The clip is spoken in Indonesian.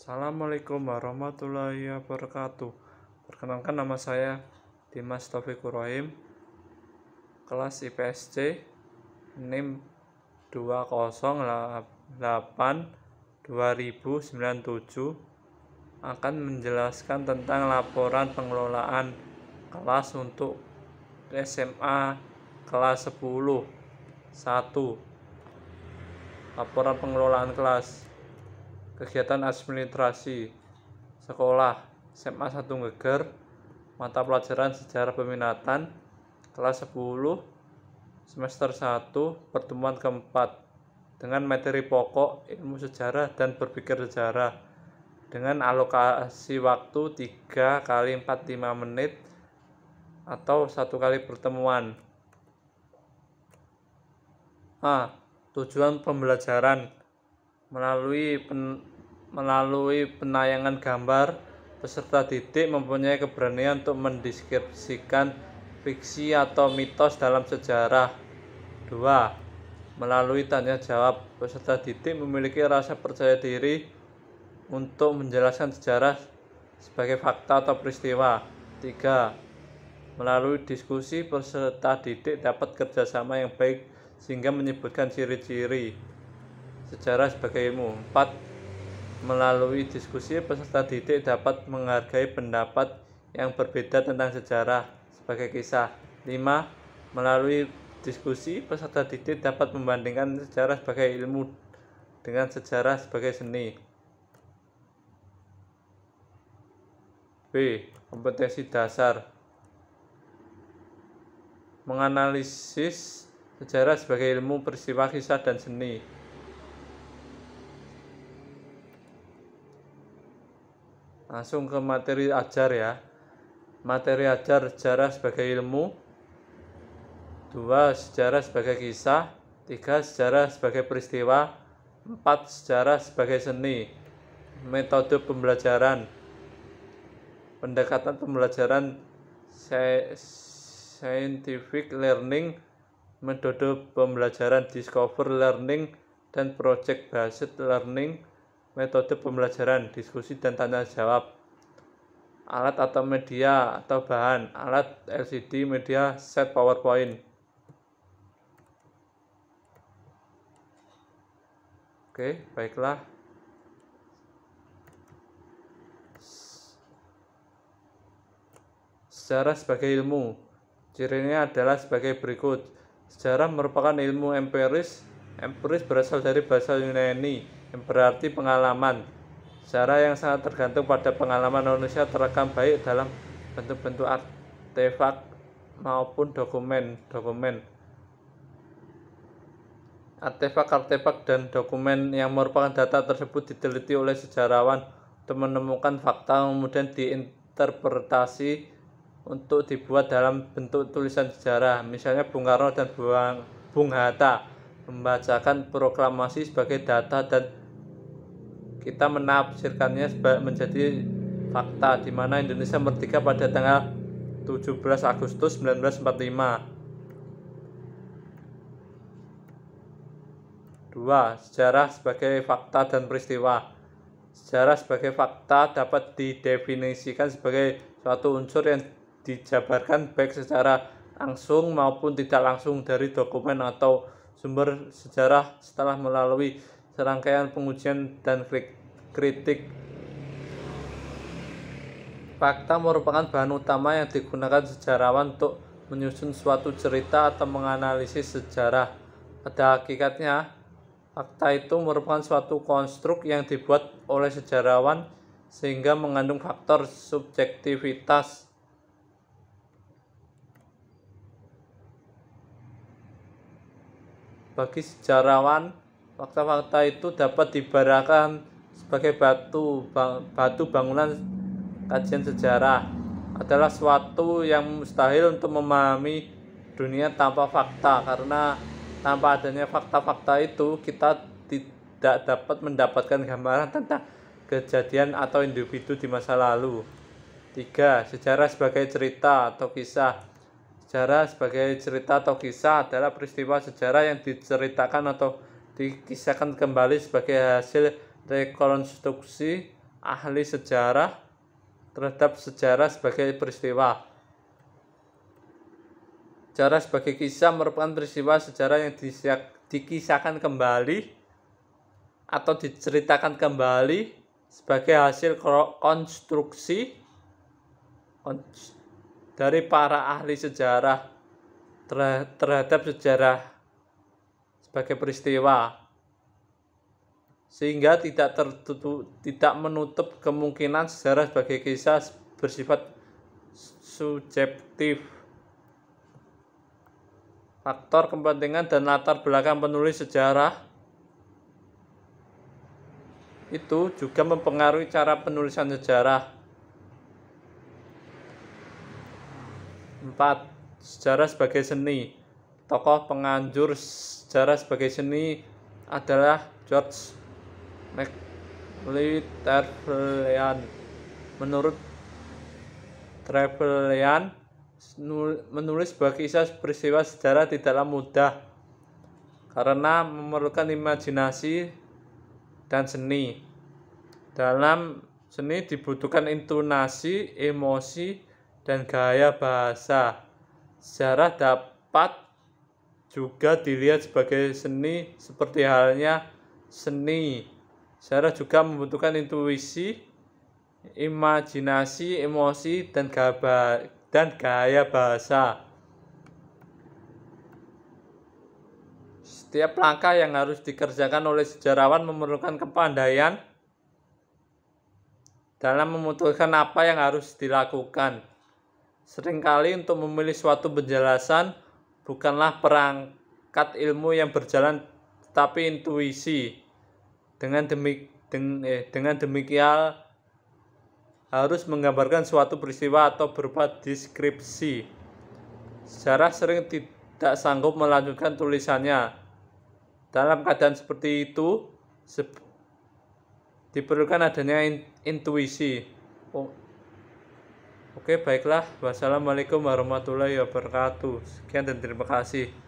Assalamualaikum warahmatullahi wabarakatuh. Perkenalkan, nama saya Dimas Taufikur Rahim, kelas IPS C, NIM 208/2097, akan menjelaskan tentang laporan pengelolaan kelas untuk SMA kelas 10. 1. Laporan pengelolaan kelas. Kegiatan administrasi sekolah SMA 1 Ngeger, mata pelajaran sejarah peminatan, kelas 10, semester 1, pertemuan keempat, dengan materi pokok ilmu sejarah dan berpikir sejarah, dengan alokasi waktu 3 kali 45 menit atau 1 kali pertemuan. A. Tujuan pembelajaran. Melalui penayangan gambar, peserta didik mempunyai keberanian untuk mendeskripsikan fiksi atau mitos dalam sejarah. 2. Melalui tanya jawab, peserta didik memiliki rasa percaya diri untuk menjelaskan sejarah sebagai fakta atau peristiwa. 3. Melalui diskusi, peserta didik dapat kerjasama yang baik sehingga menyebutkan ciri-ciri sejarah sebagai ilmu. 4. Melalui diskusi, peserta didik dapat menghargai pendapat yang berbeda tentang sejarah sebagai kisah. 5. Melalui diskusi, peserta didik dapat membandingkan sejarah sebagai ilmu dengan sejarah sebagai seni. B. Kompetensi dasar. Menganalisis sejarah sebagai ilmu peristiwa, kisah, dan seni. Langsung ke materi ajar ya. Materi ajar sejarah sebagai ilmu. 2. Sejarah sebagai kisah. 3. Sejarah sebagai peristiwa. 4. Sejarah sebagai seni. Metode pembelajaran. Pendekatan pembelajaran scientific learning, metode pembelajaran discover learning, dan project based learning. Metode pembelajaran diskusi dan tanya jawab. Alat atau media atau bahan. Alat LCD, media set PowerPoint. Oke, baiklah. Sejarah sebagai ilmu. Cirinya adalah sebagai berikut. Sejarah merupakan ilmu empiris. Empiris berasal dari bahasa Yunani yang berarti pengalaman. Sejarah yang sangat tergantung pada pengalaman manusia terekam baik dalam bentuk-bentuk artefak maupun dokumen. Artefak dan dokumen yang merupakan data tersebut diteliti oleh sejarawan untuk menemukan fakta, kemudian diinterpretasi untuk dibuat dalam bentuk tulisan sejarah. Misalnya Bung Karno dan Bung Hatta membacakan proklamasi sebagai data dan kita menafsirkannya menjadi fakta, di mana Indonesia merdeka pada tanggal 17 Agustus 1945. 2. Sejarah sebagai fakta dan peristiwa. Sejarah sebagai fakta dapat didefinisikan sebagai suatu unsur yang dijabarkan baik secara langsung maupun tidak langsung dari dokumen atau sumber sejarah setelah melalui serangkaian pengujian dan kritik. Fakta merupakan bahan utama yang digunakan sejarawan untuk menyusun suatu cerita atau menganalisis sejarah. Pada hakikatnya, fakta itu merupakan suatu konstruk yang dibuat oleh sejarawan sehingga mengandung faktor subjektivitas. Bagi sejarawan, fakta-fakta itu dapat diibaratkan sebagai batu bangunan kajian sejarah. Adalah suatu yang mustahil untuk memahami dunia tanpa fakta, karena tanpa adanya fakta-fakta itu kita tidak dapat mendapatkan gambaran tentang kejadian atau individu di masa lalu. 3. Sejarah sebagai cerita atau kisah. Sejarah sebagai cerita atau kisah adalah peristiwa sejarah yang diceritakan atau dikisahkan kembali sebagai hasil rekonstruksi ahli sejarah terhadap sejarah sebagai peristiwa. Sejarah sebagai kisah merupakan peristiwa sejarah yang dikisahkan kembali atau diceritakan kembali sebagai hasil konstruksi dari para ahli sejarah terhadap sejarah sebagai peristiwa, sehingga tidak menutup kemungkinan sejarah sebagai kisah bersifat subjektif. Faktor kepentingan dan latar belakang penulis sejarah itu juga mempengaruhi cara penulisan sejarah. 4. Sejarah sebagai seni. Tokoh penganjur sejarah sebagai seni adalah George McNeill Trevelyan. Menurut Trevelyan, menulis sebuah kisah peristiwa sejarah tidaklah mudah karena memerlukan imajinasi dan seni. Dalam seni dibutuhkan intonasi, emosi, dan gaya bahasa. Sejarah dapat juga dilihat sebagai seni seperti halnya seni. Sejarah juga membutuhkan intuisi, imajinasi, emosi, dan gaya bahasa. Setiap langkah yang harus dikerjakan oleh sejarawan memerlukan kepandaian dalam memutuskan apa yang harus dilakukan. Seringkali untuk memilih suatu penjelasan bukanlah perangkat ilmu yang berjalan, tetapi intuisi. Dengan demikian harus menggambarkan suatu peristiwa atau berupa deskripsi. Sejarah sering tidak sanggup melanjutkan tulisannya. Dalam keadaan seperti itu, diperlukan adanya intuisi. Oke, baiklah. Wassalamualaikum warahmatullahi wabarakatuh. Sekian dan terima kasih.